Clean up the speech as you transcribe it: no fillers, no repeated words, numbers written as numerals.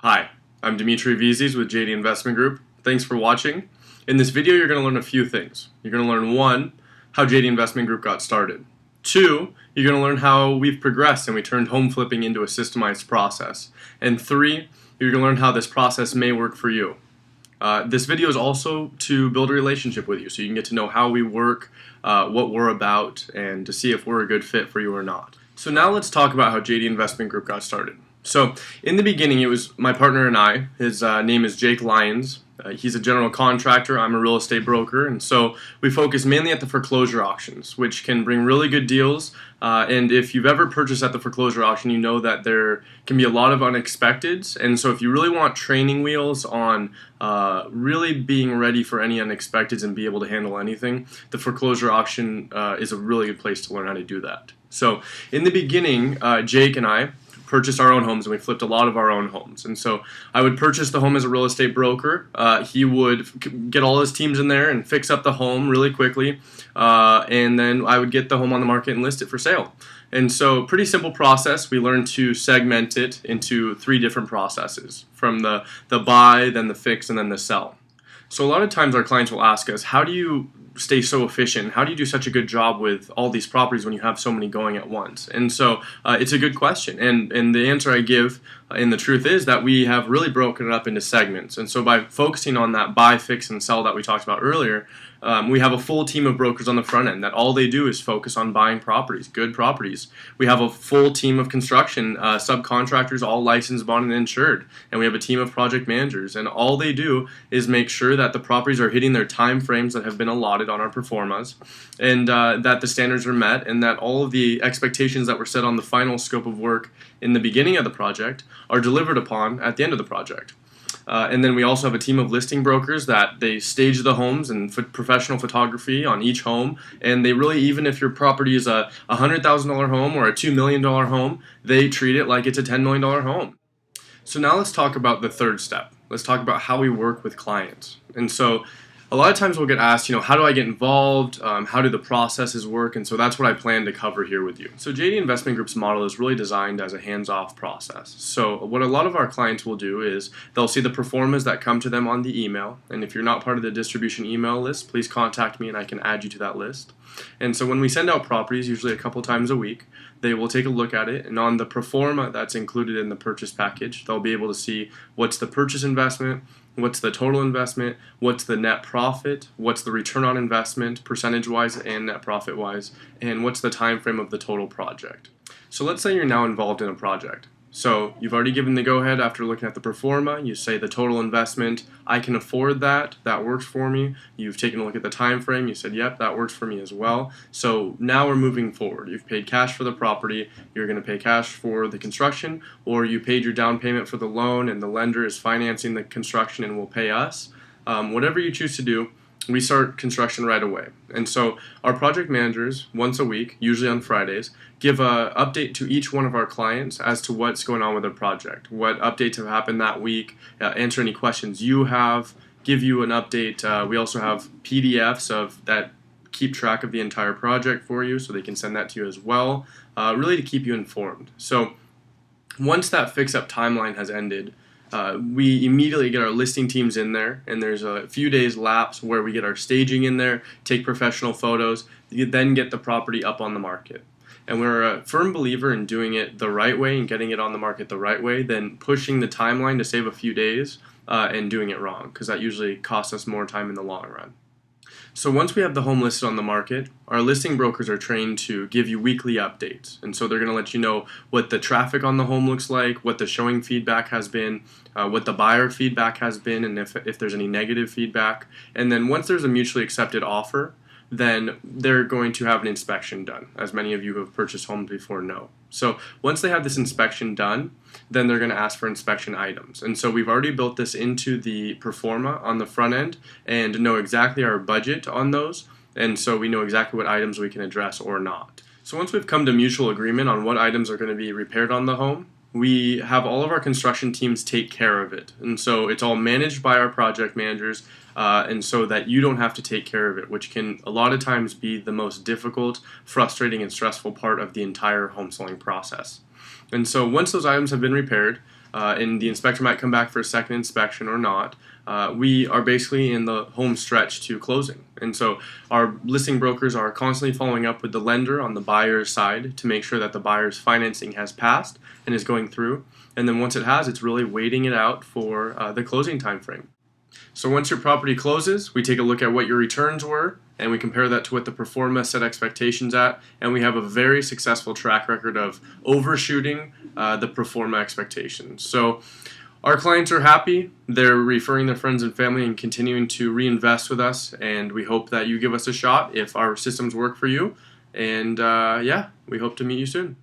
Hi, I'm Dimitri Vizis with JD Investment Group. Thanks for watching. In this video, you're going to learn a few things. You're going to learn 1, how JD Investment Group got started. 2, you're going to learn how we've progressed and we turned home flipping into a systemized process. And 3, you're going to learn how this process may work for you. This video is also to build a relationship with you so you can get to know how we work, what we're about, and to see if we're a good fit for you or not. So now let's talk about how JD Investment Group got started. So in the beginning, it was my partner and I. His name is Jake Lyons. He's a general contractor. I'm a real estate broker, and so we focus mainly at the foreclosure auctions, which can bring really good deals. And if you've ever purchased at the foreclosure auction, you know that there can be a lot of unexpecteds. And so if you really want training wheels on really being ready for any unexpecteds and be able to handle anything, the foreclosure auction is a really good place to learn how to do that. So in the beginning, Jake and I purchased our own homes, and we flipped a lot of our own homes. And so I would purchase the home as a real estate broker. He would get all his teams in there and fix up the home really quickly, and then I would get the home on the market and list it for sale. And so pretty simple process. We learned to segment it into 3 different processes, from the buy, then the fix, and then the sell. So a lot of times our clients will ask us, how do you stay so efficient? How do you do such a good job with all these properties when you have so many going at once? And so it's a good question. And the answer I give, and the truth is that we have really broken it up into segments. And so by focusing on that buy, fix, and sell that we talked about earlier, we have a full team of brokers on the front end that all they do is focus on buying properties, good properties. We have a full team of construction subcontractors, all licensed, bonded, and insured. And we have a team of project managers. And all they do is make sure that the properties are hitting their time frames that have been allotted on our performas, and that the standards are met, and that all of the expectations that were set on the final scope of work in the beginning of the project are delivered upon at the end of the project. And then we also have a team of listing brokers that they stage the homes and professional photography on each home. And they really, even if your property is a $100,000 home or a $2 million home, they treat it like it's a $10 million home. So now let's talk about the third step. Let's talk about how we work with clients. And so a lot of times we'll get asked, how do I get involved? How do the processes work? And so that's what I plan to cover here with you. So JD Investment Group's model is really designed as a hands-off process. So what a lot of our clients will do is they'll see the performers that come to them on the email. And if you're not part of the distribution email list, please contact me and I can add you to that list. And so when we send out properties, usually a couple times a week, they will take a look at it, and on the performa that's included in the purchase package, they'll be able to see what's the purchase investment, what's the total investment, what's the net profit, what's the return on investment percentage-wise and net profit-wise, and what's the time frame of the total project. So let's say you're now involved in a project. So you've already given the go-ahead after looking at the performa. You say the total investment, I can afford that, that works for me. You've taken a look at the time frame, you said, yep, that works for me as well. So now we're moving forward. You've paid cash for the property, you're going to pay cash for the construction, or you paid your down payment for the loan and the lender is financing the construction and will pay us. Whatever you choose to do, we start construction right away. And so our project managers, once a week, usually on Fridays, give an update to each one of our clients as to what's going on with their project, what updates have happened that week, answer any questions you have, give you an update. We also have PDFs of that keep track of the entire project for you, so they can send that to you as well, really to keep you informed. So once that fix-up timeline has ended, we immediately get our listing teams in there, and there's a few days lapse where we get our staging in there, take professional photos, then get the property up on the market. And we're a firm believer in doing it the right way and getting it on the market the right way than pushing the timeline to save a few days and doing it wrong, because that usually costs us more time in the long run. So once we have the home listed on the market, our listing brokers are trained to give you weekly updates. And so they're going to let you know what the traffic on the home looks like, what the showing feedback has been, what the buyer feedback has been, and if there's any negative feedback. And then once there's a mutually accepted offer, then they're going to have an inspection done, as many of you who have purchased homes before know. So once they have this inspection done, then they're going to ask for inspection items. And so we've already built this into the performa on the front end and know exactly our budget on those. And so we know exactly what items we can address or not. So once we've come to mutual agreement on what items are going to be repaired on the home, we have all of our construction teams take care of it. And so it's all managed by our project managers, and so that you don't have to take care of it, which can a lot of times be the most difficult, frustrating, and stressful part of the entire home selling process. And so once those items have been repaired, and the inspector might come back for a second inspection or not, we are basically in the home stretch to closing. And so our listing brokers are constantly following up with the lender on the buyer's side to make sure that the buyer's financing has passed and is going through. And then once it has, it's really waiting it out for the closing time frame. So once your property closes, we take a look at what your returns were, and we compare that to what the pro forma set expectations at, and we have a very successful track record of overshooting the pro forma expectations. So our clients are happy. They're referring their friends and family and continuing to reinvest with us, and we hope that you give us a shot if our systems work for you. And yeah, we hope to meet you soon.